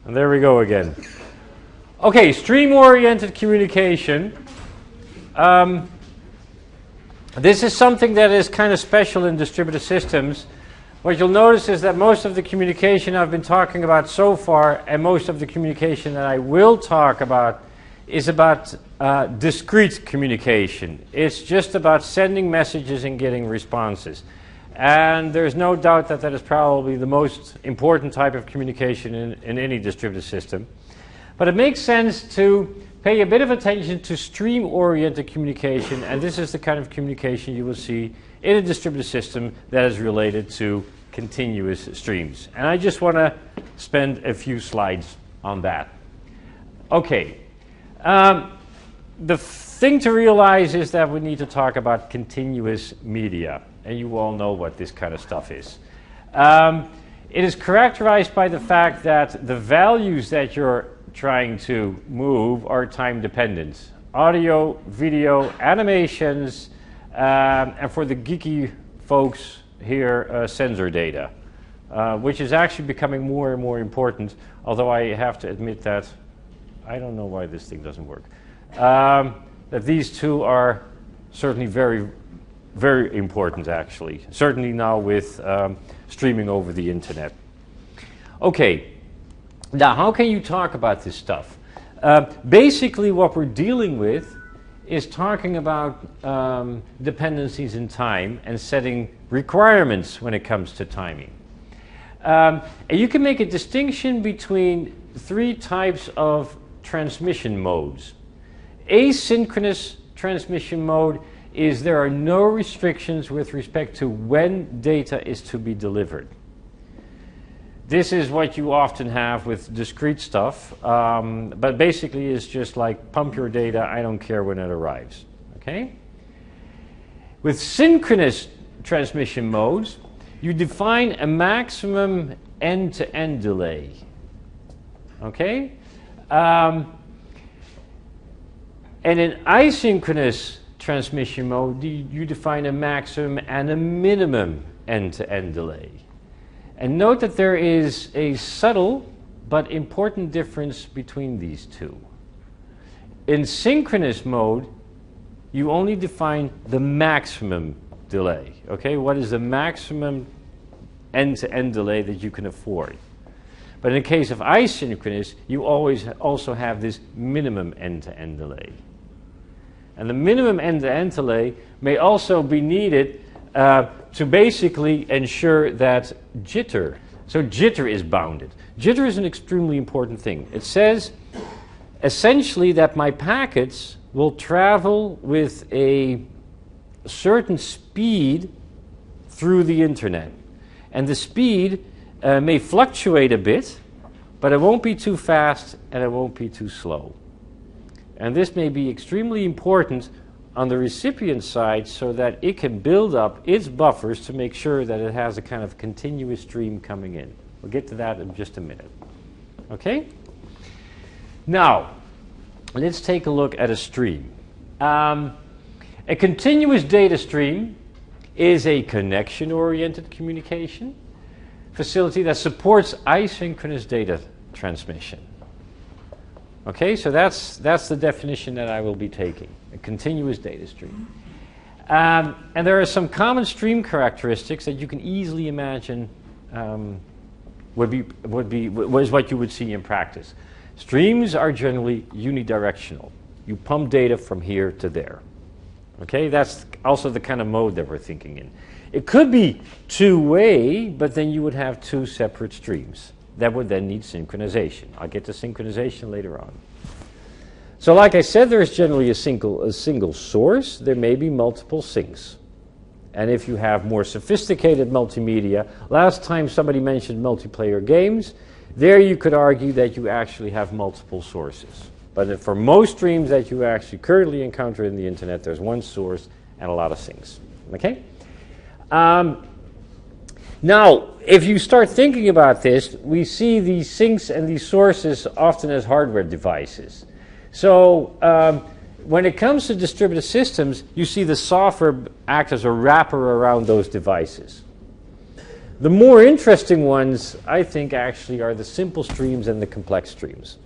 And there we go again. Okay, stream-oriented communication. This is something that is kind of special in distributed systems. What you'll notice is that most of the communication I've been talking about so far, and most of the communication that I will talk about, is about discrete communication. It's just about sending messages and getting responses. And there's no doubt that that is probably the most important type of communication in any distributed system. But it makes sense to pay a bit of attention to stream-oriented communication, and this is the kind of communication you will see in a distributed system that is related to continuous streams. And I just want to spend a few slides on that. Okay. The thing to realize is that we need to talk about continuous media, and you all know what this kind of stuff is. It is characterized by the fact that the values that you're trying to move are time dependent. Audio, video, animations, and for the geeky folks here, sensor data, which is actually becoming more and more important, although I have to admit that I don't know why this thing doesn't work. That these two are certainly very, very important, actually. Certainly now with streaming over the internet. Okay, now how can you talk about this stuff? Basically what we're dealing with is talking about dependencies in time and setting requirements when it comes to timing. And you can make a distinction between three types of transmission modes. Asynchronous transmission mode is there are no restrictions with respect to when data is to be delivered. This is what you often have with discrete stuff, but basically it's just like pump your data, I don't care when it arrives. Okay? With synchronous transmission modes, you define a maximum end-to-end delay. Okay? And in asynchronous transmission mode, you define a maximum and a minimum end-to-end delay. And note that there is a subtle but important difference between these two. In synchronous mode, you only define the maximum delay. Okay, what is the maximum end-to-end delay that you can afford? But in the case of asynchronous, you always also have this minimum end-to-end delay. And the minimum end-to-end delay may also be needed to basically ensure that jitter. So jitter is bounded. Jitter is an extremely important thing. It says essentially that my packets will travel with a certain speed through the internet. And the speed may fluctuate a bit, but it won't be too fast and it won't be too slow. And this may be extremely important on the recipient side so that it can build up its buffers to make sure that it has a kind of continuous stream coming in. We'll get to that in just a minute. Okay? Now, let's take a look at a stream. A continuous data stream is a connection-oriented communication facility that supports asynchronous data transmission. Okay, so that's the definition that I will be taking, a continuous data stream. And there are some common stream characteristics that you can easily imagine was what you would see in practice. Streams are generally unidirectional. You pump data from here to there. Okay, that's also the kind of mode that we're thinking in. It could be two-way, but then you would have two separate streams. That would then need synchronization. I'll get to synchronization later on. So like I said, there is generally a single source. There may be multiple sinks. And if you have more sophisticated multimedia, last time somebody mentioned multiplayer games, there you could argue that you actually have multiple sources. But for most streams that you actually currently encounter in the internet, there's one source and a lot of sinks. Okay? Now, if you start thinking about this, we see these sinks and these sources often as hardware devices. So when it comes to distributed systems, you see the software act as a wrapper around those devices. The more interesting ones, I think, actually are the simple streams and the complex streams.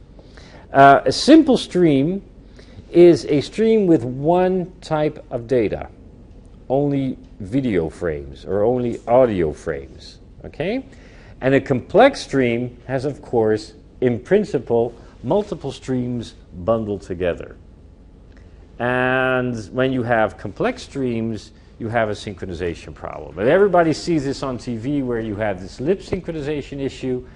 A simple stream is a stream with one type of data, only video frames or only audio frames, okay? And a complex stream has, of course, in principle, multiple streams bundled together. And when you have complex streams, you have a synchronization problem. And everybody sees this on TV where you have this lip synchronization issue,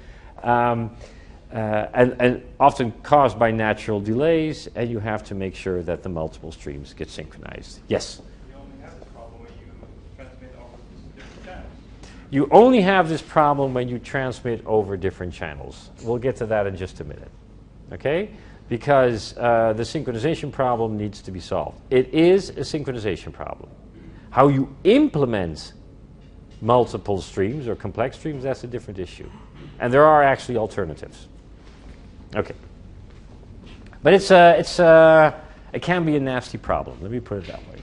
and often caused by natural delays, and you have to make sure that the multiple streams get synchronized. Yes? You only have this problem when you transmit over different channels. You only have this problem when you transmit over different channels. We'll get to that in just a minute, okay? Because the synchronization problem needs to be solved. It is a synchronization problem. How you implement multiple streams or complex streams, that's a different issue. And there are actually alternatives. Okay. But it can be a nasty problem. Let me put it that way.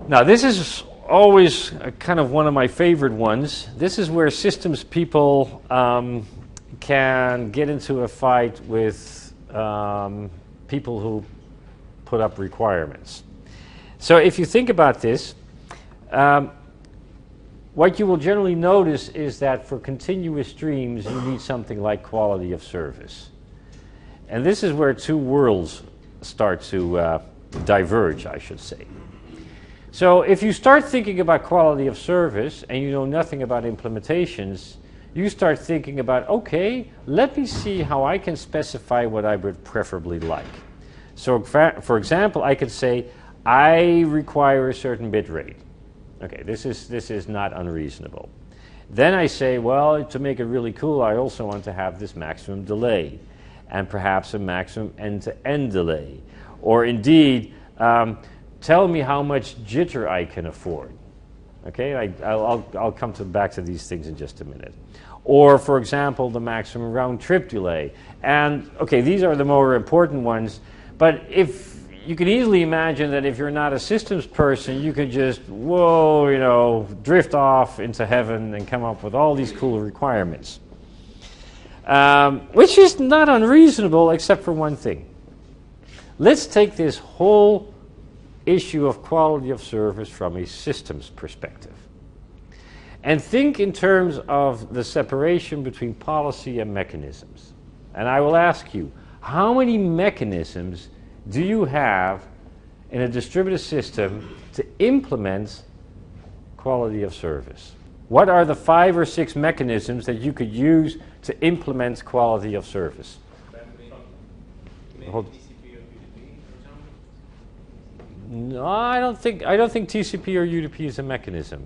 Now, this is always kind of one of my favorite ones. This is where systems people can get into a fight with people who put up requirements. So if you think about this, what you will generally notice is that for continuous streams, you need something like quality of service. And this is where two worlds start to diverge, I should say. So if you start thinking about quality of service and you know nothing about implementations, you start thinking about, okay, let me see how I can specify what I would preferably like. So for example, I could say, I require a certain bit rate. Okay, this is not unreasonable. Then I say, well, to make it really cool, I also want to have this maximum delay and perhaps a maximum end-to-end delay. Or indeed, tell me how much jitter I can afford. Okay, I'll come back to these things in just a minute. Or, for example, the maximum round-trip delay. And, okay, these are the more important ones, but if you can easily imagine that if you're not a systems person, you could just, drift off into heaven and come up with all these cool requirements. Which is not unreasonable, except for one thing. Let's take this whole issue of quality of service from a systems perspective. And think in terms of the separation between policy and mechanisms. And I will ask you, how many mechanisms do you have in a distributed system to implement quality of service? What are the 5 or 6 mechanisms that you could use to implement quality of service? Maybe TCP or UDP, for example? No, I don't think TCP or UDP is a mechanism.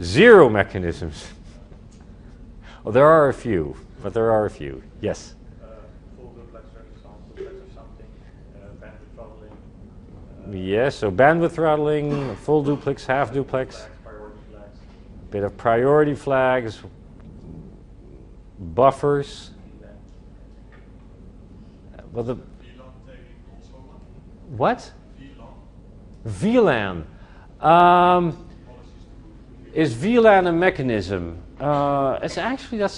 Zero mechanisms. Well, there are a few, but there are a few. Yes. Full duplex or something, bandwidth throttling. Yes, so bandwidth throttling, full duplex, half duplex, Priority flags. a bit of priority flags, buffers. Well, the what? VLAN. Is VLAN a mechanism? That's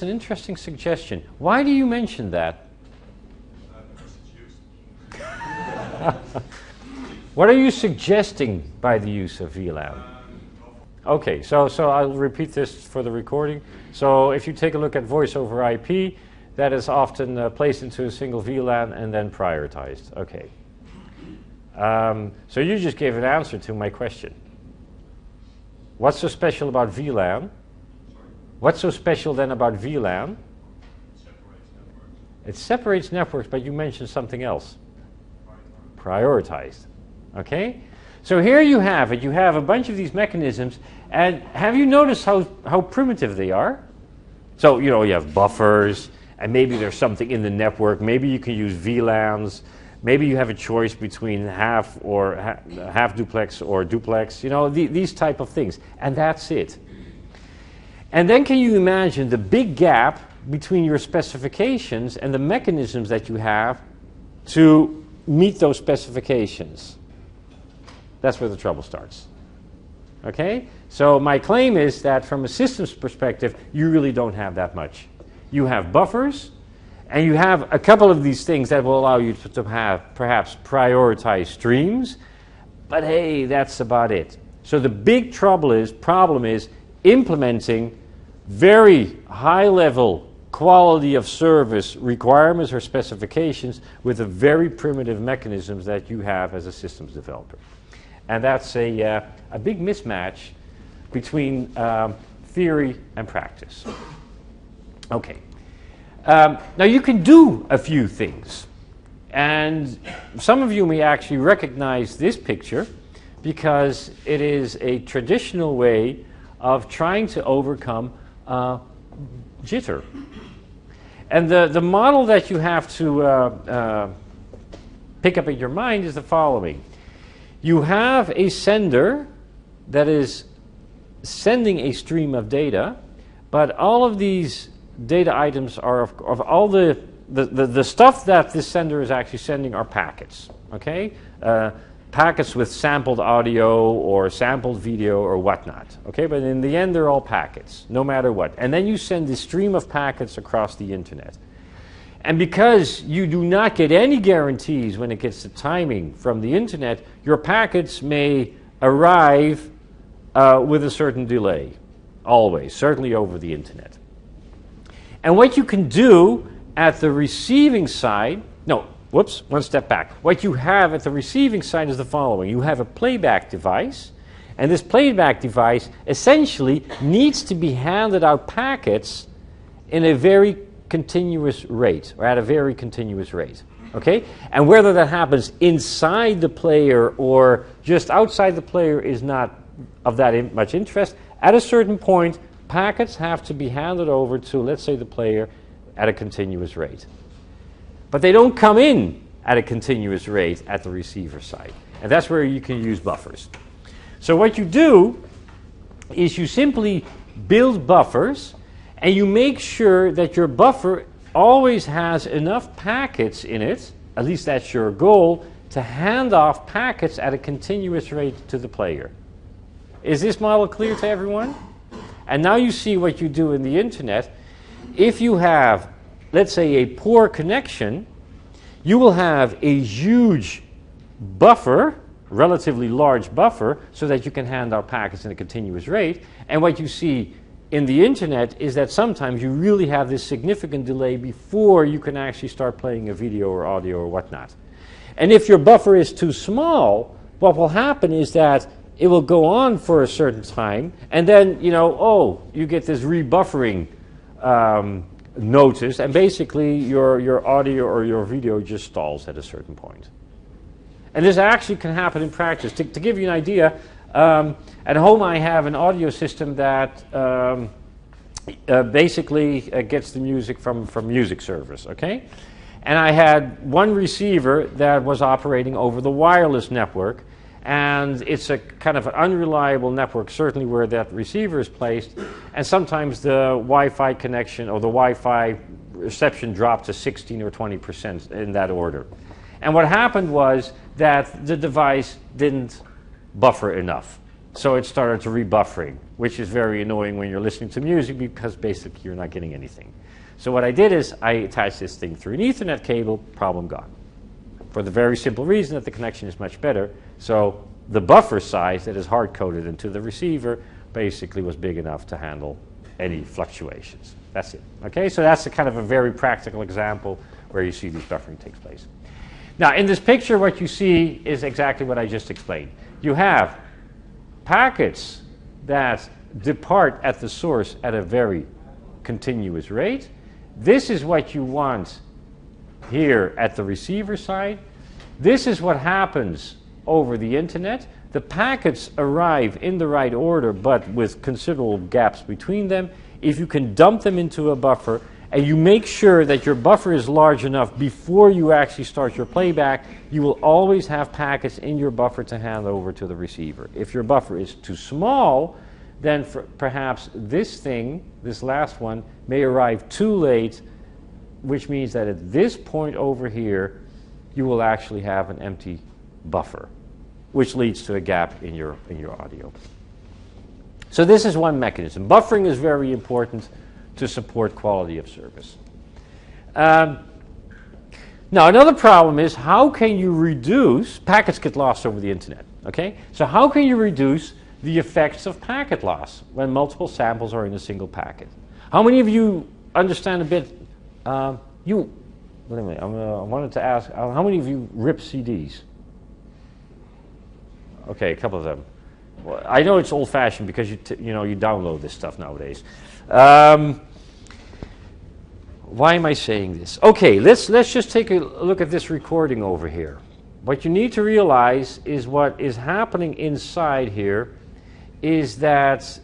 an interesting suggestion. Why do you mention that? What are you suggesting by the use of VLAN? Okay, so I'll repeat this for the recording. So if you take a look at voice over IP, that is often placed into a single VLAN and then prioritized. Okay. So you just gave an answer to my question. What's so special about VLAN? What's so special then about VLAN? It separates networks, but you mentioned something else. Prioritized. Okay? So here you have it. You have a bunch of these mechanisms, and have you noticed how primitive they are? So, you have buffers, and maybe there's something in the network. Maybe you can use VLANs. Maybe you have a choice between half duplex or duplex, these type of things. And that's it. And then can you imagine the big gap between your specifications and the mechanisms that you have to meet those specifications? That's where the trouble starts. Okay? So my claim is that from a systems perspective, you really don't have that much. You have buffers, and you have a couple of these things that will allow you to have perhaps prioritized streams, but hey, that's about it. So the big problem is implementing very high-level quality of service requirements or specifications with the very primitive mechanisms that you have as a systems developer. And that's a big mismatch between theory and practice. Okay. Now you can do a few things. And some of you may actually recognize this picture because it is a traditional way of trying to overcome jitter. And the model that you have to pick up in your mind is the following. You have a sender that is sending a stream of data, but all of these data items are of all the stuff that this sender is actually sending are packets, okay? Packets with sampled audio or sampled video or whatnot, okay? But in the end, they're all packets, no matter what. And then you send this stream of packets across the internet. And because you do not get any guarantees when it gets to timing from the internet, your packets may arrive with a certain delay, always, certainly over the internet. And what you can do at the receiving side, one step back. What you have at the receiving side is the following. You have a playback device, and this playback device essentially needs to be handed out packets in a very continuous rate, or at a very continuous rate. Okay? And whether that happens inside the player or just outside the player is not of that much interest. At a certain point, packets have to be handed over to, let's say, the player at a continuous rate. But they don't come in at a continuous rate at the receiver side. And that's where you can use buffers. So what you do is you simply build buffers, and you make sure that your buffer always has enough packets in it, at least that's your goal, to hand off packets at a continuous rate to the player. Is this model clear to everyone? And now you see what you do in the internet. If you have, let's say, a poor connection, you will have a huge buffer, relatively large buffer, so that you can hand out packets in a continuous rate. And what you see in the internet is that sometimes you really have this significant delay before you can actually start playing a video or audio or whatnot. And if your buffer is too small, what will happen is that it will go on for a certain time, and then, you get this rebuffering notice, and basically your audio or your video just stalls at a certain point. And this actually can happen in practice. To give you an idea, at home I have an audio system that basically gets the music from music servers, okay? And I had one receiver that was operating over the wireless network, and it's a kind of an unreliable network, certainly where that receiver is placed, and sometimes the Wi-Fi connection or the Wi-Fi reception dropped to 16 or 20% in that order. And what happened was that the device didn't buffer enough. So it started to rebuffering, which is very annoying when you're listening to music because basically you're not getting anything. So what I did is I attached this thing through an Ethernet cable, problem gone. For the very simple reason that the connection is much better. So the buffer size that is hard-coded into the receiver basically was big enough to handle any fluctuations. That's it. Okay, so that's a kind of a very practical example where you see this buffering takes place. Now, in this picture, what you see is exactly what I just explained. You have packets that depart at the source at a very continuous rate. This is what you want here at the receiver side. This is what happens over the internet. The packets arrive in the right order, but with considerable gaps between them. If you can dump them into a buffer, and you make sure that your buffer is large enough before you actually start your playback, you will always have packets in your buffer to hand over to the receiver. If your buffer is too small, then perhaps this thing, this last one, may arrive too late, which means that at this point over here, you will actually have an empty buffer, which leads to a gap in your audio. So this is one mechanism. Buffering is very important to support quality of service. Now, another problem is how can you reduce, packets get lost over the internet, okay? So how can you reduce the effects of packet loss when multiple samples are in a single packet? How many of you understand a bit, wait a minute, I wanted to ask, how many of you rip CDs? Okay, a couple of them. Well, I know it's old-fashioned because you download this stuff nowadays. Why am I saying this? Okay, let's just take a look at this recording over here. What you need to realize is what is happening inside here is that,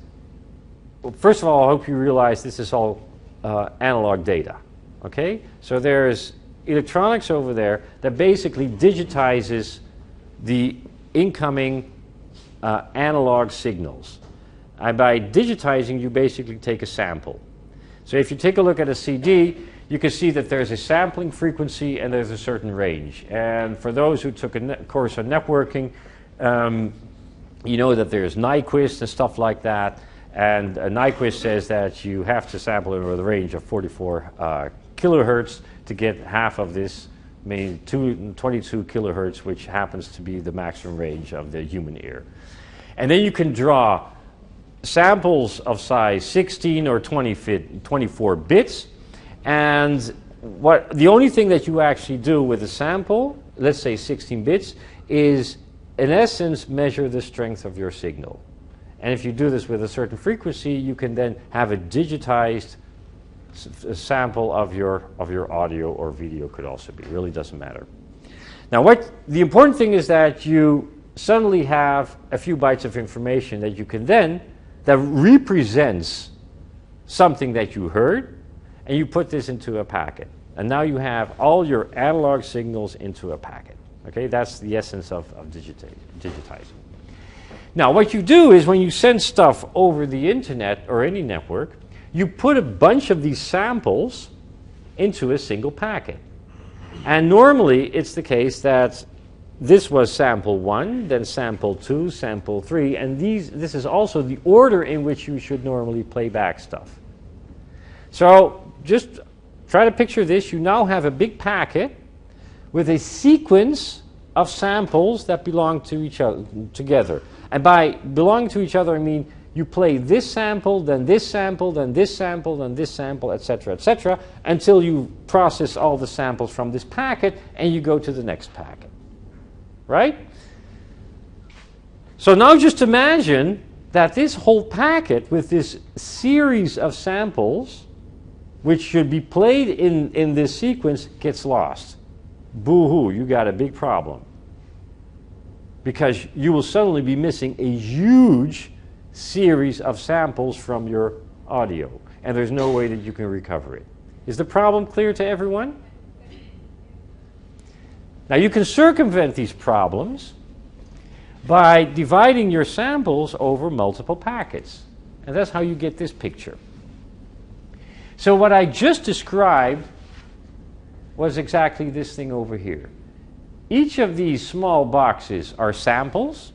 well, first of all, I hope you realize this is all analog data. Okay, so there's electronics over there that basically digitizes the incoming analog signals. And by digitizing, you basically take a sample. So if you take a look at a CD, you can see that there's a sampling frequency and there's a certain range. And for those who took a course on networking, you know that there's Nyquist and stuff like that. And Nyquist says that you have to sample over the range of 44 kilohertz to get half of this, maybe 22 kilohertz, which happens to be the maximum range of the human ear. And then you can draw samples of size 16 or 24 bits, and the only thing that you actually do with a sample, let's say 16 bits, is in essence measure the strength of your signal. And if you do this with a certain frequency, you can then have a digitized sample of your audio or video. Could also be, really doesn't matter. Now the important thing is that you suddenly have a few bytes of information that you can then, that represents something that you heard, and you put this into a packet. And now you have all your analog signals into a packet. Okay, that's the essence of digitizing. Now what you do is when you send stuff over the internet or any network, you put a bunch of these samples into a single packet. And normally it's the case that this was sample 1, then sample 2, sample 3, and this is also the order in which you should normally play back stuff. So just try to picture this. You now have a big packet with a sequence of samples that belong to each other together. And by belonging to each other, I mean you play this sample, then this sample, then this sample, then this sample, etc., until you process all the samples from this packet and you go to the next packet. Right? So now just imagine that this whole packet with this series of samples, which should be played in this sequence, gets lost. Boo-hoo, you got a big problem. Because you will suddenly be missing a huge series of samples from your audio, and there's no way that you can recover it. Is the problem clear to everyone? Now you can circumvent these problems by dividing your samples over multiple packets. And that's how you get this picture. So what I just described was exactly this thing over here. Each of these small boxes are samples.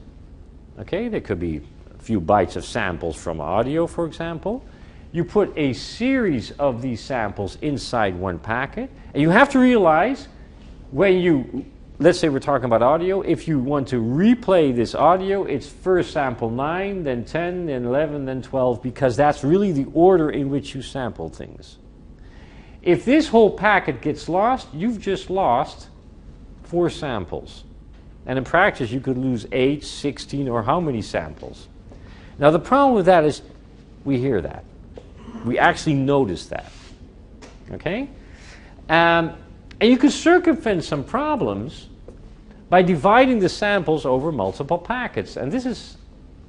Okay, there could be a few bytes of samples from audio, for example. You put a series of these samples inside one packet. And you have to realize, when you, let's say we're talking about audio, if you want to replay this audio, it's first sample 9, then 10, then 11, then 12, because that's really the order in which you sample things. If this whole packet gets lost, you've just lost 4 samples. And in practice, you could lose 8, 16, or how many samples. Now the problem with that is we hear that. We actually notice that. Okay? And you can circumvent some problems by dividing the samples over multiple packets. And this is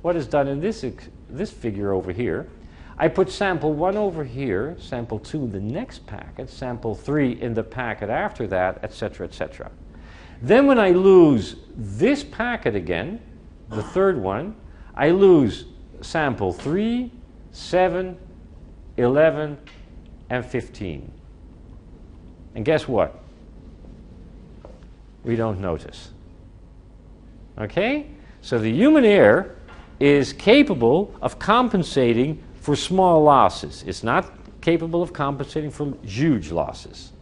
what is done in this figure over here. I put sample 1 over here, sample 2 in the next packet, sample 3 in the packet after that, etc., etc. Then when I lose this packet again, the third one, I lose sample 3, 7, 11, and 15. And guess what? We don't notice. Okay? So the human ear is capable of compensating for small losses. It's not capable of compensating for huge losses.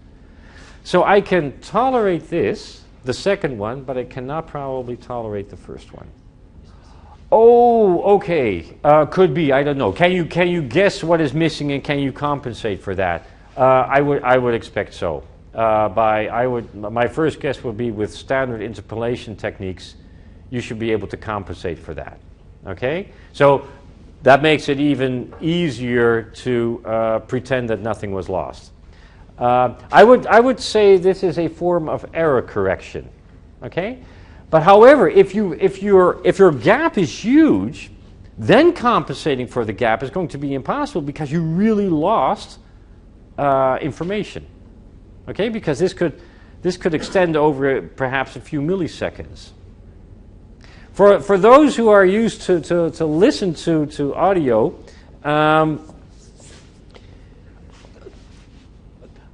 So I can tolerate this, the second one, but I cannot probably tolerate the first one. Oh, okay. Could be. I don't know. Can you guess what is missing, and can you compensate for that? I would expect so. My first guess would be with standard interpolation techniques, you should be able to compensate for that. Okay. So that makes it even easier to pretend that nothing was lost. I would say this is a form of error correction. Okay. But however, if your gap is huge, then compensating for the gap is going to be impossible because you really lost information. Okay, because this could extend over perhaps a few milliseconds. For those who are used to listen to audio,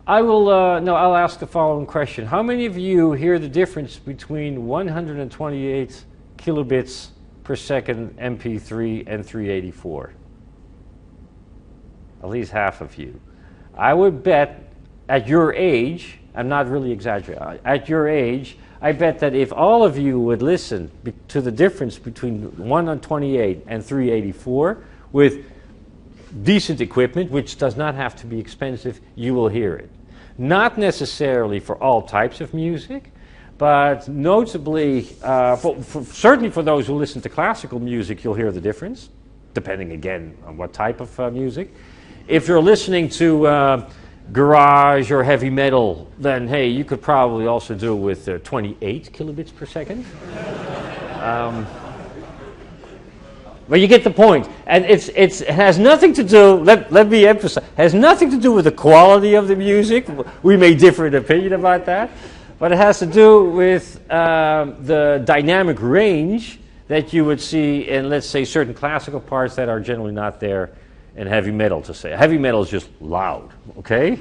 I'll ask the following question. How many of you hear the difference between 128 kilobits per second MP3 and 384? At least half of you. I would bet at your age, I'm not really exaggerating, at your age, I bet that if all of you would listen to the difference between 128 and 384 with decent equipment, which does not have to be expensive, you will hear it. Not necessarily for all types of music, but notably, certainly for those who listen to classical music, you'll hear the difference, depending again on what type of music. If you're listening to garage or heavy metal, then hey, you could probably also do with 28 kilobits per second. But you get the point, and it has nothing to do. Let me emphasize, has nothing to do with the quality of the music. We may differ in opinion about that, but it has to do with the dynamic range that you would see in, let's say, certain classical parts that are generally not there in heavy metal. To say heavy metal is just loud, okay,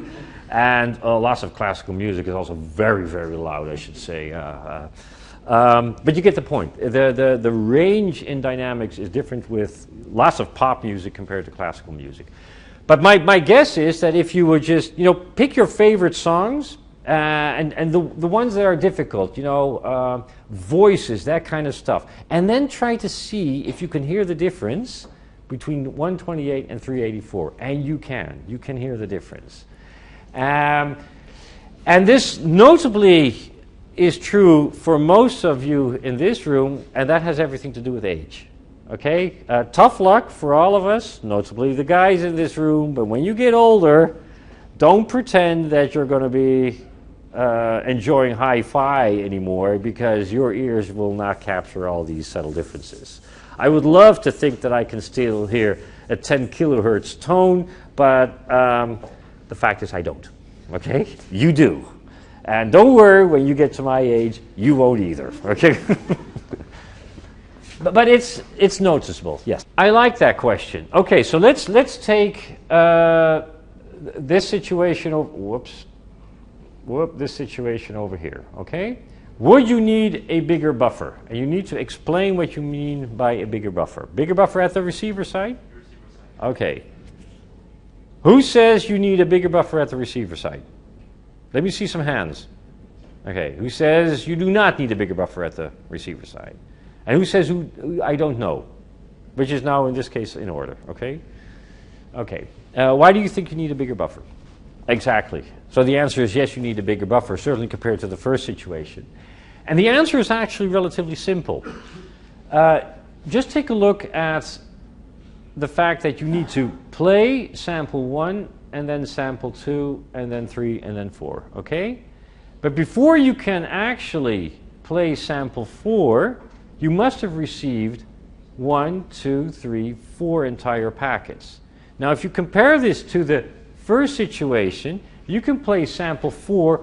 and lots of classical music is also very, very loud, I should say. But you get the point. The range in dynamics is different with lots of pop music compared to classical music. But my guess is that if you would just, pick your favorite songs and the ones that are difficult, voices, that kind of stuff, and then try to see if you can hear the difference between 128 and 384. And you can hear the difference. And this notably is true for most of you in this room, and that has everything to do with age. Okay? Tough luck for all of us, notably the guys in this room, but when you get older, don't pretend that you're going to be enjoying hi-fi anymore, because your ears will not capture all these subtle differences. I would love to think that I can still hear a 10 kilohertz tone, but the fact is I don't. Okay? You do. And don't worry, when you get to my age, you won't either, okay? but it's noticeable, yes. I like that question. Okay, so let's take this situation. This situation over here. Okay, would you need a bigger buffer? And you need to explain what you mean by a bigger buffer. Bigger buffer at the receiver side? Okay. Who says you need a bigger buffer at the receiver side? Let me see some hands. Okay, who says you do not need a bigger buffer at the receiver side? And who says I don't know? Which is now in this case in order, okay? Okay, why do you think you need a bigger buffer? Exactly. So the answer is yes, you need a bigger buffer, certainly compared to the first situation. And the answer is actually relatively simple. Just take a look at the fact that you need to play sample 1 and then sample 2 and then 3 and then 4, okay? But before you can actually play sample 4, you must have received 1, 2, 3, 4 entire packets. Now if you compare this to the first situation, you can play sample 4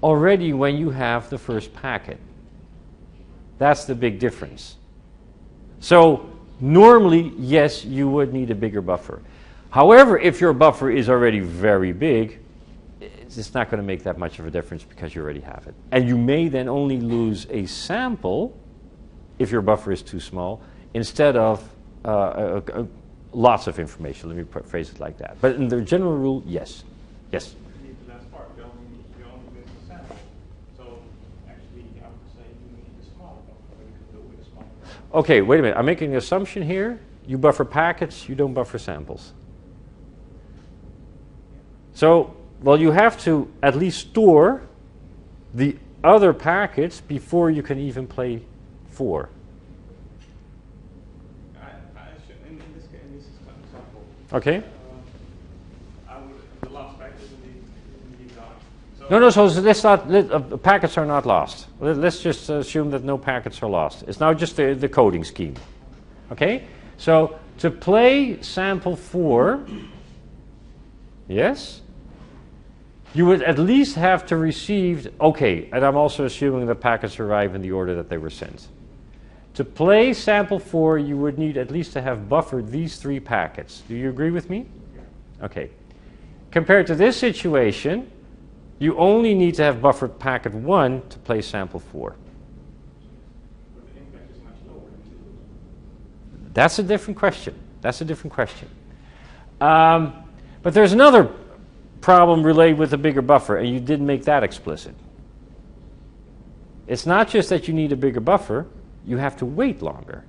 already when you have the first packet. That's the big difference. So normally, yes, you would need a bigger buffer. However, if your buffer is already very big, it's not going to make that much of a difference because you already have it. And you may then only lose a sample if your buffer is too small, instead of lots of information. Let me phrase it like that. But in the general rule, yes. Yes? You need the last part. You only miss the sample. So actually, I would say you need a smaller buffer, but you can do it with a smaller buffer. Okay, wait a minute. I'm making an assumption here. You buffer packets, you don't buffer samples. So, well, you have to at least store the other packets before you can even play 4. In this example, Okay? I would, the last packet is indeed gone. So No, so let's not, packets are not lost. Let's just assume that no packets are lost. It's now just the coding scheme. Okay? So, to play sample 4, yes, you would at least have to receive, okay, and I'm also assuming the packets arrive in the order that they were sent. To play sample 4, you would need at least to have buffered these 3 packets. Do you agree with me? Okay. Compared to this situation, you only need to have buffered packet 1 to play sample 4. but the impact is much lower. That's a different question. That's a different question. But there's another problem related with a bigger buffer, and you didn't make that explicit. It's not just that you need a bigger buffer, you have to wait longer.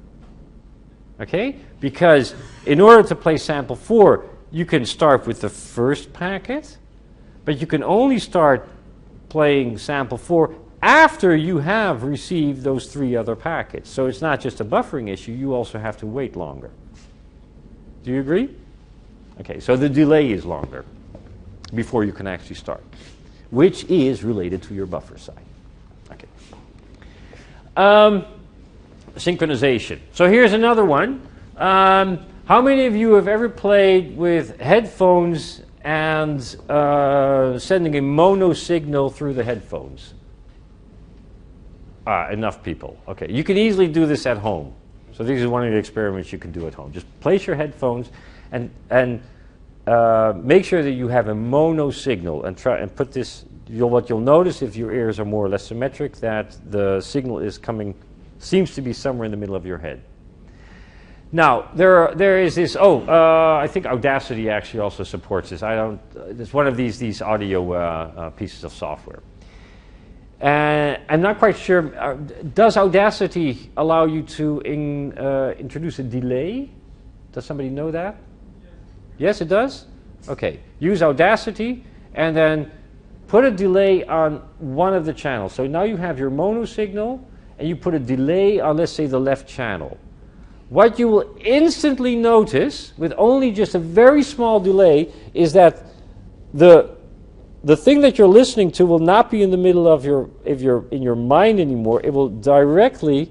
Okay? Because in order to play sample 4, you can start with the first packet, but you can only start playing sample 4 after you have received those 3 other packets. So it's not just a buffering issue, you also have to wait longer. Do you agree? Okay, so the delay is longer before you can actually start, which is related to your buffer side. Okay. Synchronization. So here's another one. How many of you have ever played with headphones and sending a mono signal through the headphones? Enough people. Okay, you can easily do this at home. So this is one of the experiments you can do at home. Just place your headphones and make sure that you have a mono signal and try and put this. What you'll notice if your ears are more or less symmetric, that the signal is coming, seems to be somewhere in the middle of your head. Now there is this. I think Audacity actually also supports this. It's one of these audio pieces of software. I'm not quite sure. Does Audacity allow you to introduce a delay? Does somebody know that? Yes, it does? Okay. Use Audacity and then put a delay on one of the channels. So now you have your mono signal and you put a delay on, let's say, the left channel. What you will instantly notice with only just a very small delay is that the thing that you're listening to will not be in the middle of in your mind anymore. It will directly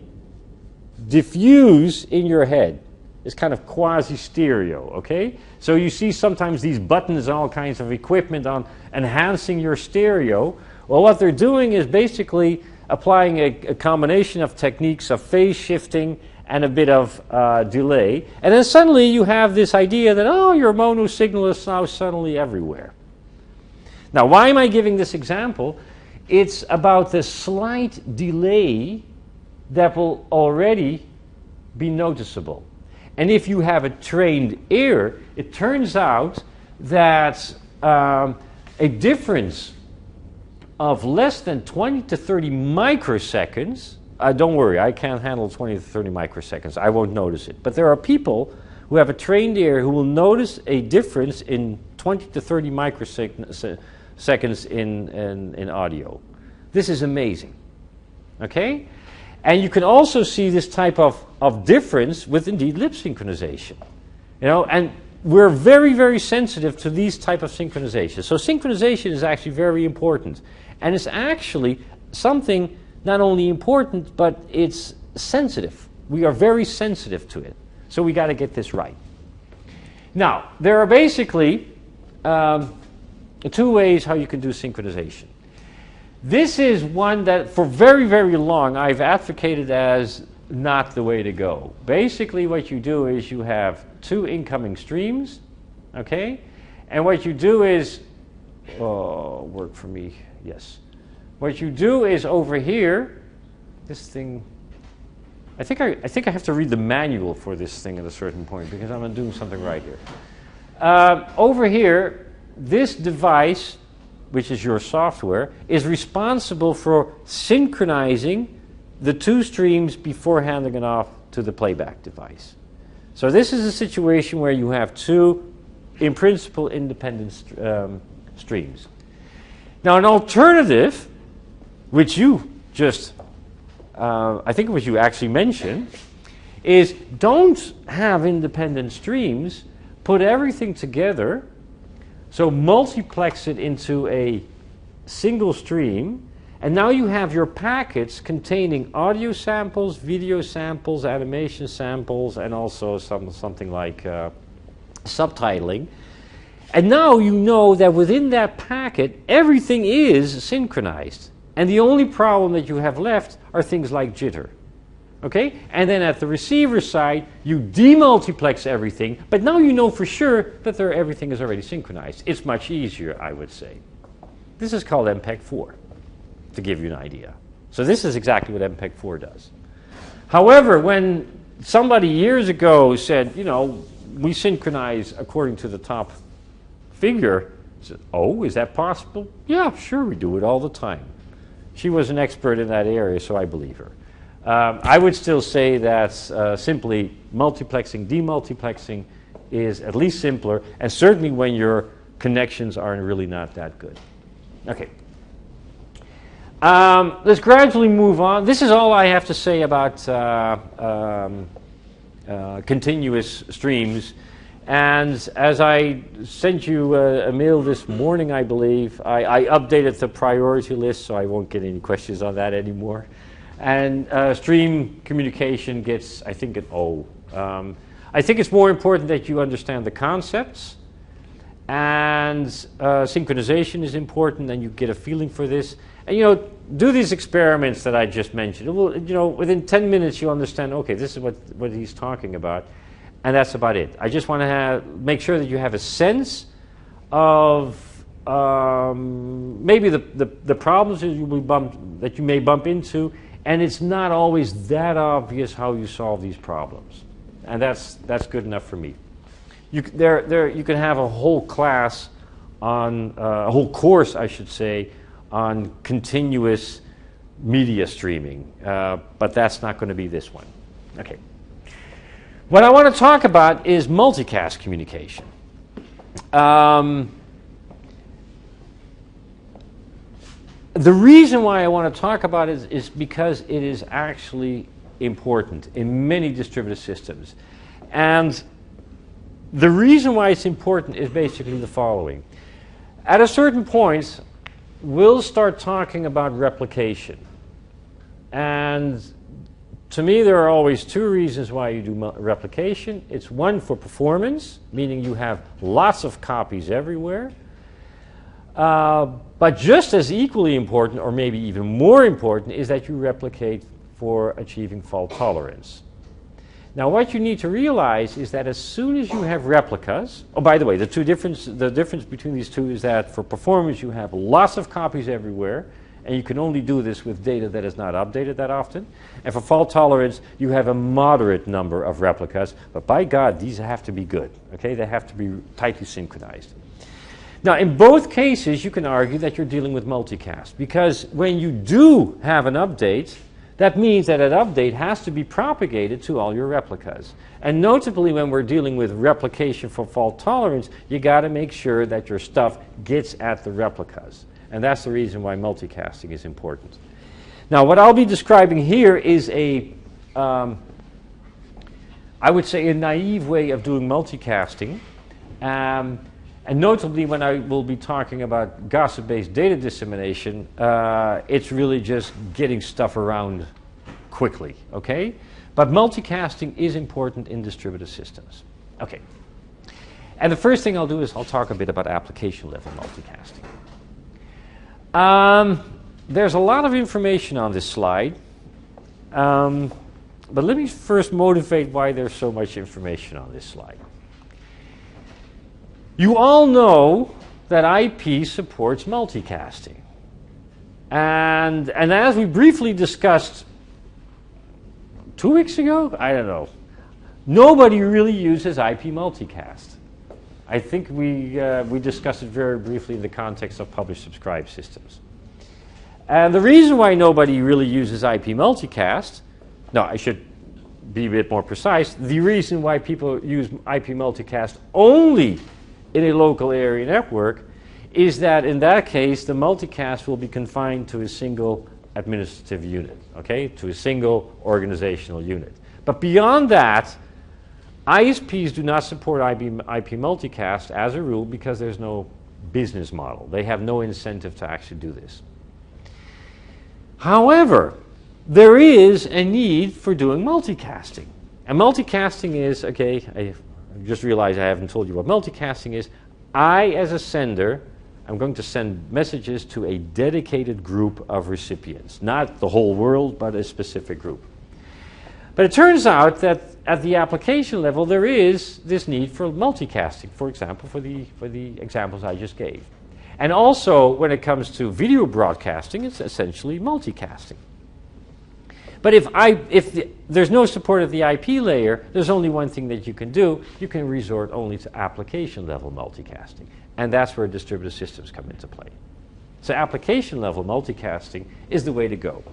diffuse in your head. It's kind of quasi-stereo, okay? So you see sometimes these buttons and all kinds of equipment on enhancing your stereo. Well, what they're doing is basically applying a combination of techniques of phase shifting and a bit of delay. And then suddenly you have this idea that, your mono signal is now suddenly everywhere. Now, why am I giving this example? It's about the slight delay that will already be noticeable. And if you have a trained ear, it turns out that a difference of less than 20 to 30 microseconds, don't worry, I can't handle 20 to 30 microseconds, I won't notice it. But there are people who have a trained ear who will notice a difference in 20 to 30 microseconds in audio. This is amazing. Okay? And you can also see this type of difference with indeed lip synchronization. And we're very, very sensitive to these type of synchronization. So synchronization is actually very important. And it's actually something not only important, but it's sensitive. We are very sensitive to it. So we got to get this right. Now, there are basically 2 ways how you can do synchronization. This is one that for very, very long I've advocated as not the way to go. Basically what you do is you have 2 incoming streams, okay? And what you do is, work for me, yes. What you do is over here, this thing I think I have to read the manual for this thing at a certain point because I'm not doing something right here. Over here, this device, which is your software, is responsible for synchronizing the two streams before handing it off to the playback device. So this is a situation where you have two, in principle, independent streams. Now, an alternative, which you just, I think what you actually mentioned, is don't have independent streams, put everything together, so multiplex it into a single stream, and now you have your packets containing audio samples, video samples, animation samples, and also something like subtitling. And now you know that within that packet, everything is synchronized. And the only problem that you have left are things like jitter. Okay? And then at the receiver side, you demultiplex everything, but now you know for sure that everything is already synchronized. It's much easier, I would say. This is called MPEG-4, to give you an idea. So this is exactly what MPEG-4 does. However, when somebody years ago said, you know, we synchronize according to the top figure, I said, oh, is that possible? Yeah, sure, we do it all the time. She was an expert in that area, so I believe her. I would still say that simply multiplexing, demultiplexing is at least simpler, and certainly when your connections are really not that good. Okay. Let's gradually move on. This is all I have to say about continuous streams. And as I sent you a mail this morning, I believe, I updated the priority list, so I won't get any questions on that anymore. And stream communication gets, I think, an O. I think it's more important that you understand the concepts, and synchronization is important, and you get a feeling for this. And, you know, do these experiments that I just mentioned. Well, you know, within 10 minutes you understand, okay, this is what he's talking about, and that's about it. I just want to make sure that you have a sense of maybe the problems that you may bump into, and it's not always that obvious how you solve these problems. And that's good enough for me. You can have a whole class on, a whole course, I should say, on continuous media streaming, but that's not going to be this one. Okay. What I want to talk about is multicast communication. The reason why I want to talk about it is because it is actually important in many distributed systems. And the reason why it's important is basically the following. At a certain point, we'll start talking about replication. And to me, there are always two reasons why you do replication. It's one for performance, meaning you have lots of copies everywhere. But just as equally important, or maybe even more important, is that you replicate for achieving fault tolerance. Now, what you need to realize is that as soon as you have replicas, oh, by the way, the difference between these two is that for performance you have lots of copies everywhere, and you can only do this with data that is not updated that often. And for fault tolerance, you have a moderate number of replicas, but by God, these have to be good. Okay, they have to be tightly synchronized. Now, in both cases, you can argue that you're dealing with multicast, because when you do have an update, that means that an update has to be propagated to all your replicas. And notably, when we're dealing with replication for fault tolerance, you got to make sure that your stuff gets at the replicas. And that's the reason why multicasting is important. Now, what I'll be describing here is I would say a naive way of doing multicasting. And notably, when I will be talking about gossip-based data dissemination, it's really just getting stuff around quickly, okay? But multicasting is important in distributed systems. Okay. And the first thing I'll do is I'll talk a bit about application-level multicasting. There's a lot of information on this slide, but let me first motivate why there's so much information on this slide. You all know that IP supports multicasting. And as we briefly discussed 2 weeks ago? I don't know. Nobody really uses IP multicast. I think we discussed it very briefly in the context of publish-subscribe systems. And the reason why nobody really uses IP multicast, no, I should be a bit more precise, the reason why people use IP multicast only in a local area network is that in that case the multicast will be confined to a single administrative unit, okay, to a single organizational unit. But beyond that, ISPs do not support IP multicast as a rule because there's no business model. They have no incentive to actually do this. However, there is a need for doing multicasting. And multicasting is, okay, I just realized I haven't told you what multicasting is. I, as a sender, I'm going to send messages to a dedicated group of recipients. Not the whole world, but a specific group. But it turns out that at the application level, there is this need for multicasting, for example, for the examples I just gave. And also, when it comes to video broadcasting, it's essentially multicasting. But if there's no support at the IP layer, there's only one thing that you can do. You can resort only to application-level multicasting. And that's where distributed systems come into play. So application-level multicasting is the way to go.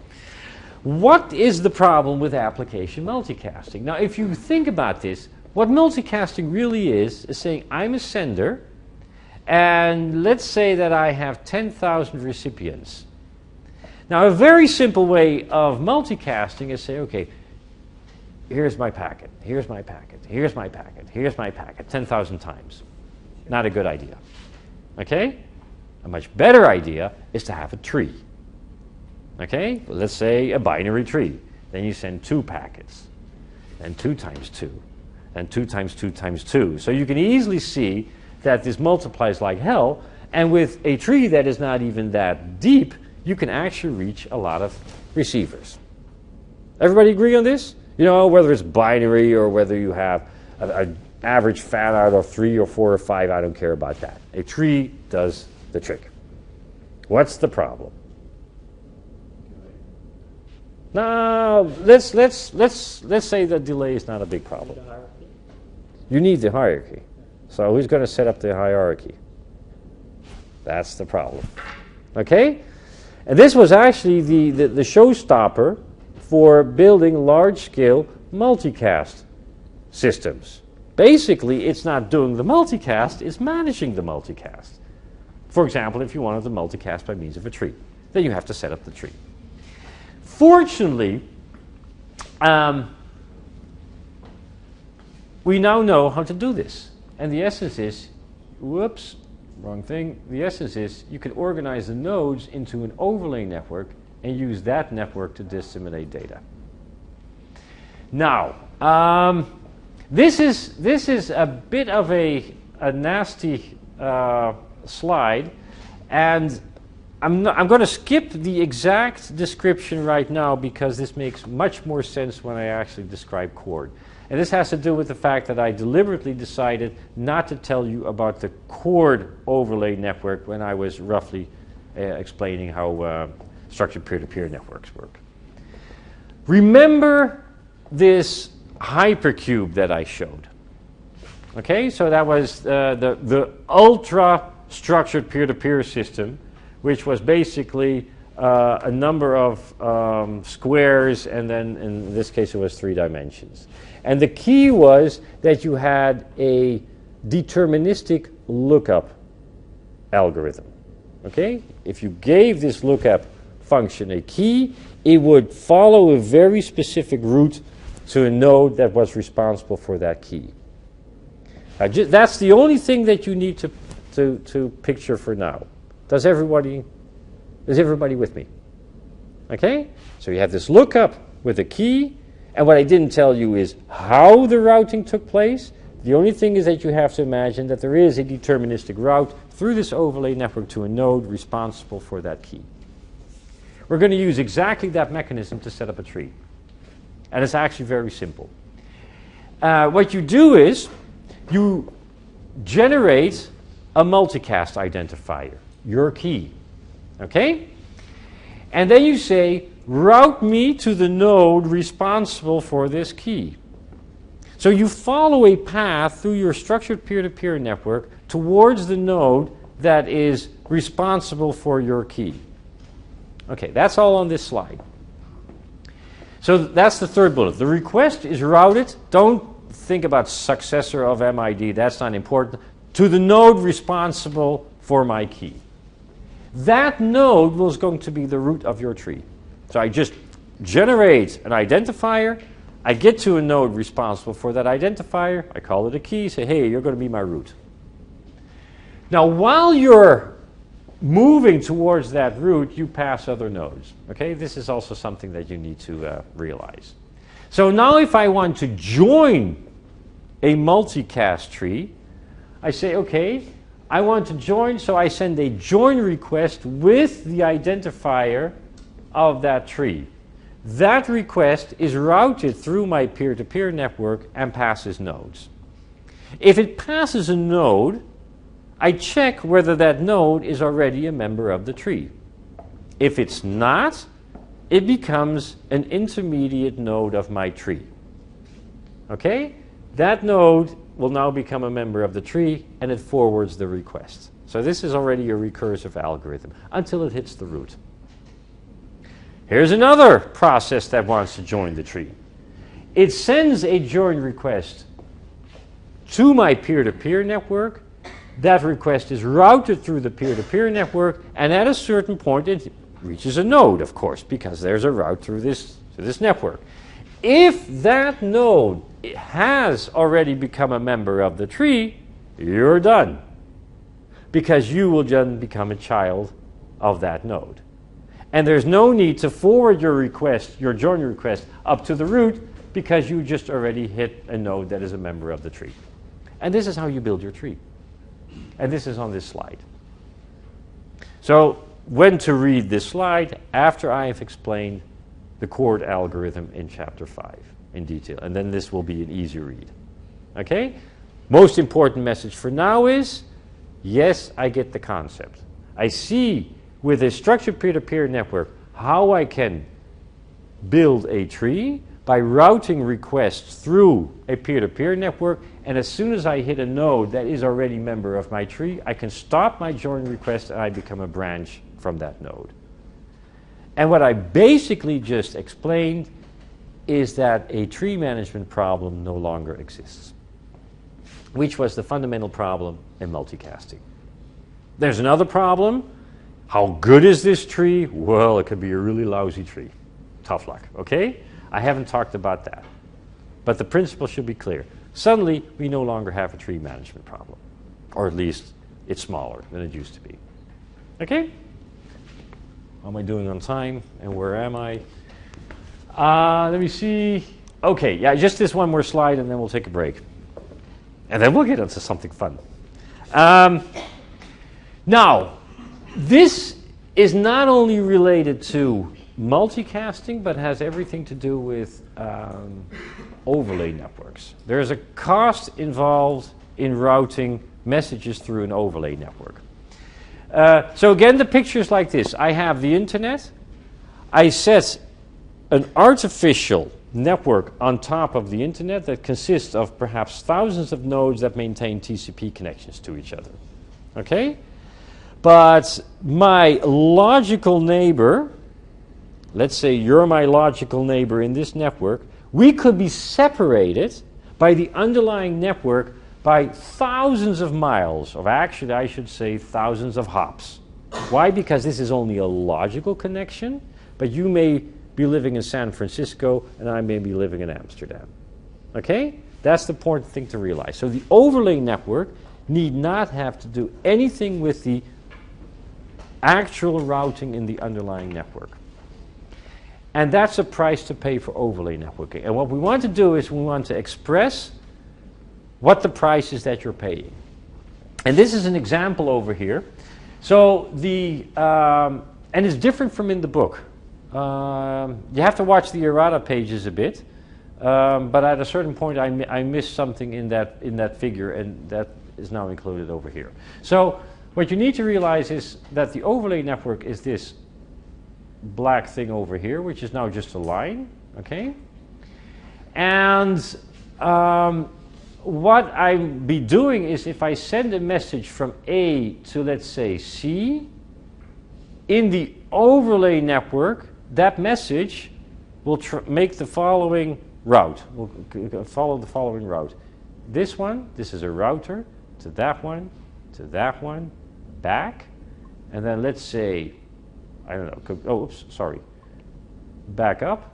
What is the problem with application multicasting? Now, if you think about this, what multicasting really is saying, I'm a sender, and let's say that I have 10,000 recipients. Now, a very simple way of multicasting is say, okay, here's my packet, here's my packet, here's my packet, here's my packet, 10,000 times. Not a good idea. Okay? A much better idea is to have a tree. Okay? Well, let's say a binary tree. Then you send 2 packets, and 2 times 2, and 2 times 2 times 2. So you can easily see that this multiplies like hell, and with a tree that is not even that deep, you can actually reach a lot of receivers. Everybody agree on this? You know, whether it's binary or whether you have an average fan out of 3 or 4 or 5, I don't care about that. A tree does the trick. What's the problem? Now, let's say that delay is not a big problem. You need the hierarchy. So who's going to set up the hierarchy? That's the problem. Okay? And this was actually the showstopper for building large-scale multicast systems. Basically, it's not doing the multicast, it's managing the multicast. For example, if you wanted the multicast by means of a tree, then you have to set up the tree. Fortunately, we now know how to do this. And the essence is, whoops, wrong thing. The essence is you can organize the nodes into an overlay network and use that network to disseminate data. Now, this is a bit of a nasty slide, and I'm going to skip the exact description right now because this makes much more sense when I actually describe CHORD. And this has to do with the fact that I deliberately decided not to tell you about the CHORD overlay network when I was roughly explaining how structured peer-to-peer networks work. Remember this hypercube that I showed. Okay, so that was the ultra-structured peer-to-peer system, which was basically a number of squares, and then in this case it was 3 dimensions. And the key was that you had a deterministic lookup algorithm. Okay? If you gave this lookup function a key, it would follow a very specific route to a node that was responsible for that key. That's the only thing that you need to picture for now. Is everybody with me? Okay? So you have this lookup with a key, and what I didn't tell you is how the routing took place. The only thing is that you have to imagine that there is a deterministic route through this overlay network to a node responsible for that key. We're going to use exactly that mechanism to set up a tree. And it's actually very simple. What you do is you generate a multicast identifier, your key. Okay? And then you say, route me to the node responsible for this key. So you follow a path through your structured peer-to-peer network towards the node that is responsible for your key. Okay, that's all on this slide. So that's the third bullet. The request is routed. Don't think about successor of MID. That's not important. To the node responsible for my key. That node was going to be the root of your tree. So I just generate an identifier. I get to a node responsible for that identifier. I call it a key. Say, hey, you're going to be my root. Now, while you're moving towards that root, you pass other nodes. Okay, this is also something that you need to realize. So now if I want to join a multicast tree, I say, okay, I want to join, so I send a join request with the identifier of that tree. That request is routed through my peer-to-peer network and passes nodes. If it passes a node, I check whether that node is already a member of the tree. If it's not, it becomes an intermediate node of my tree. Okay? That node will now become a member of the tree, and it forwards the request. So this is already a recursive algorithm until it hits the root. Here's another process that wants to join the tree. It sends a join request to my peer-to-peer network. That request is routed through the peer-to-peer network, and at a certain point it reaches a node, of course, because there's a route through this network. If that node has already become a member of the tree, you're done, because you will then become a child of that node. And there's no need to forward your request, your join request, up to the root, because you just already hit a node that is a member of the tree. And this is how you build your tree. And this is on this slide. So when to read this slide? After I have explained the chord algorithm in chapter 5 in detail. And then this will be an easy read. Okay? Most important message for now is, yes, I get the concept. I see with a structured peer-to-peer network how I can build a tree by routing requests through a peer-to-peer network, and as soon as I hit a node that is already a member of my tree, I can stop my join request and I become a branch from that node. And what I basically just explained is that a tree management problem no longer exists, which was the fundamental problem in multicasting. There's another problem. How good is this tree? Well, it could be a really lousy tree. Tough luck, okay? I haven't talked about that. But the principle should be clear. Suddenly, we no longer have a tree management problem. Or at least, it's smaller than it used to be. Okay? How am I doing on time? And where am I? Let me see. Okay, yeah, just this one more slide, and then we'll take a break. And then we'll get into something fun. Now, this is not only related to multicasting, but has everything to do with overlay networks. There's a cost involved in routing messages through an overlay network. So again, the picture is like this. I have the internet. I set an artificial network on top of the internet that consists of perhaps thousands of nodes that maintain TCP connections to each other. Okay? But my logical neighbor, let's say you're my logical neighbor in this network, we could be separated by the underlying network by thousands of miles, or actually I should say thousands of hops. Why? Because this is only a logical connection, but you may be living in San Francisco and I may be living in Amsterdam. Okay? That's the important thing to realize. So the overlay network need not have to do anything with the actual routing in the underlying network. And that's a price to pay for overlay networking. And what we want to do is we want to express what the price is that you're paying. And this is an example over here. So the, and it's different from in the book. You have to watch the errata pages a bit. But at a certain point I missed something in that figure, and that is now included over here. So what you need to realize is that the overlay network is this black thing over here, which is now just a line, okay? And what I'd be doing is if I send a message from A to, let's say, C, in the overlay network, that message will make the following route, will follow the following route. This one, this is a router, to that one, back, and then let's say, I don't know, oh, oops, sorry, back up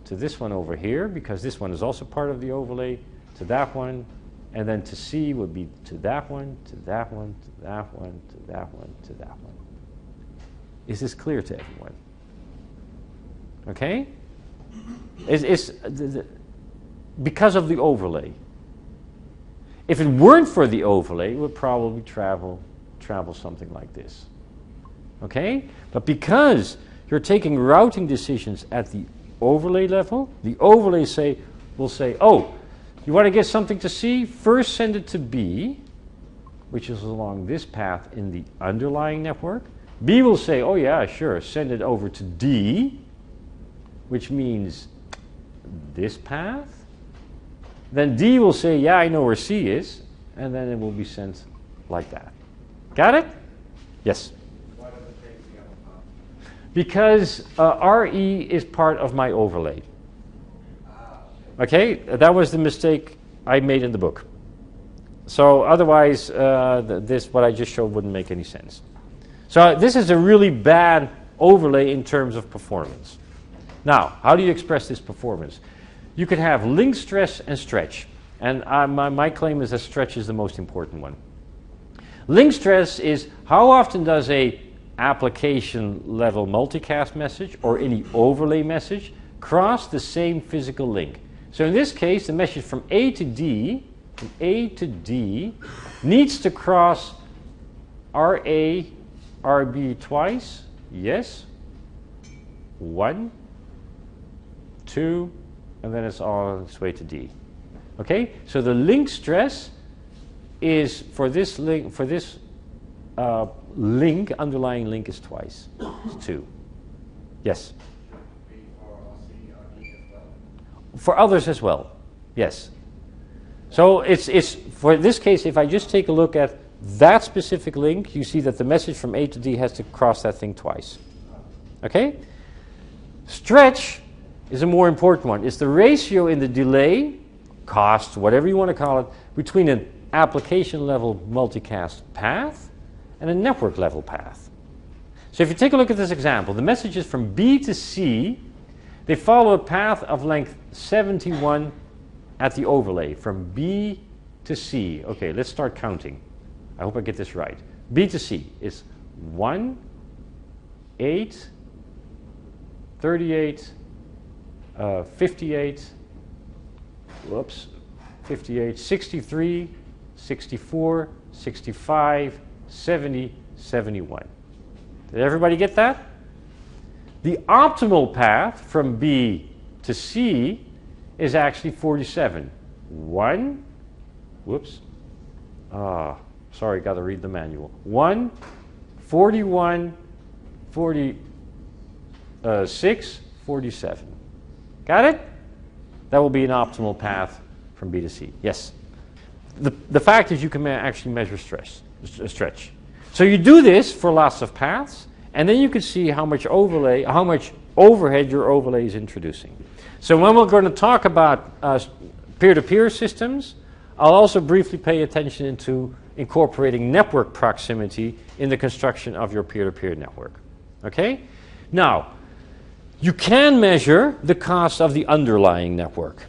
to this one over here, because this one is also part of the overlay, to that one, and then to C would be to that one, to that one, to that one, to that one, to that one. Is this clear to everyone? Okay? Because of the overlay. If it weren't for the overlay, it would probably travel something like this. Okay? But because you're taking routing decisions at the overlay level, the overlay will say, oh, you want to get something to C? First send it to B, which is along this path in the underlying network. B will say, oh yeah, sure, send it over to D, which means this path. Then D will say, yeah, I know where C is, and then it will be sent like that. Got it? Yes? Why does it take the other path? Because RE is part of my overlay. Okay, that was the mistake I made in the book. So otherwise, what I just showed wouldn't make any sense. So this is a really bad overlay in terms of performance. Now, how do you express this performance? You could have link stress and stretch. And my claim is that stretch is the most important one. Link stress is how often does a application level multicast message or any overlay message cross the same physical link. So in this case, the message from A to D needs to cross RA, RB twice. Yes. 1, 2, and then it's on its way to D. Okay? So the link stress is for this link, underlying link is twice. It's 2. Yes. For others as well, yes. So it's for this case, if I just take a look at that specific link, you see that the message from A to D has to cross that thing twice. Okay? Stretch is a more important one. It's the ratio in the delay, cost, whatever you want to call it, between an application level multicast path and a network level path. So if you take a look at this example, the messages from B to C, they follow a path of length 71 at the overlay, from B to C. Okay, let's start counting. I hope I get this right. B to C is 1, 8, 38, 58, 58, 63, 64, 65, 70, 71. Did everybody get that? The optimal path from B to C is actually 47. 1, sorry, got to read the manual. 1, 41, 46, 47. Got it? That will be an optimal path from B to C. Yes? The fact is you can actually measure stretch. So you do this for lots of paths, and then you can see how much overhead your overlay is introducing. So when we're going to talk about peer-to-peer systems, I'll also briefly pay attention into incorporating network proximity in the construction of your peer-to-peer network. Okay? Now, you can measure the cost of the underlying network,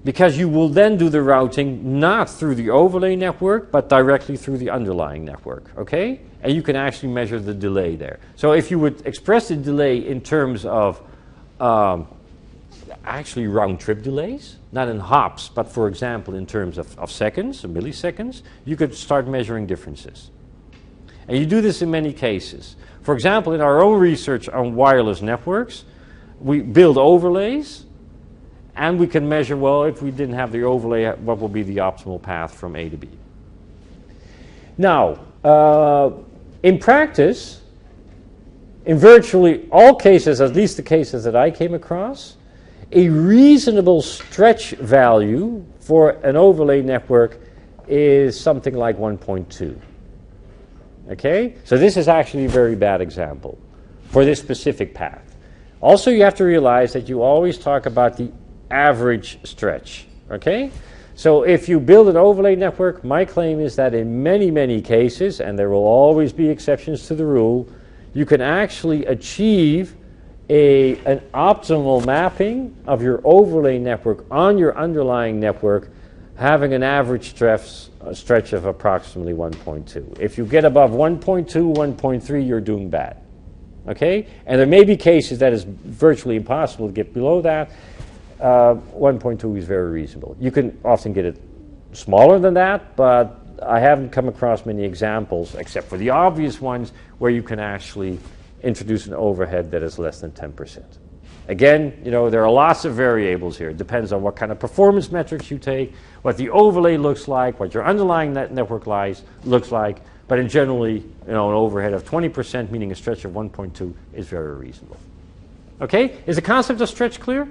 because you will then do the routing not through the overlay network, but directly through the underlying network. Okay? And you can actually measure the delay there. So if you would express the delay in terms of actually round-trip delays, not in hops, but for example in terms of seconds, or milliseconds, you could start measuring differences. And you do this in many cases. For example, in our own research on wireless networks, we build overlays, and we can measure, well, if we didn't have the overlay, what will be the optimal path from A to B. Now, in practice, in virtually all cases, at least the cases that I came across, a reasonable stretch value for an overlay network is something like 1.2. Okay? So this is actually a very bad example for this specific path. Also, you have to realize that you always talk about the average stretch. Okay? So if you build an overlay network, my claim is that in many, many cases, and there will always be exceptions to the rule, you can actually achieve an optimal mapping of your overlay network on your underlying network, having an average stretch of approximately 1.2. If you get above 1.2, 1.3, you're doing bad. Okay? And there may be cases that is virtually impossible to get below that. 1.2 is very reasonable. You can often get it smaller than that, but I haven't come across many examples, except for the obvious ones, where you can actually introduce an overhead that is less than 10%. Again, there are lots of variables here. It depends on what kind of performance metrics you take, what the overlay looks like, what your underlying network looks like, but in generally, an overhead of 20%, meaning a stretch of 1.2, is very reasonable. Okay? Is the concept of stretch clear?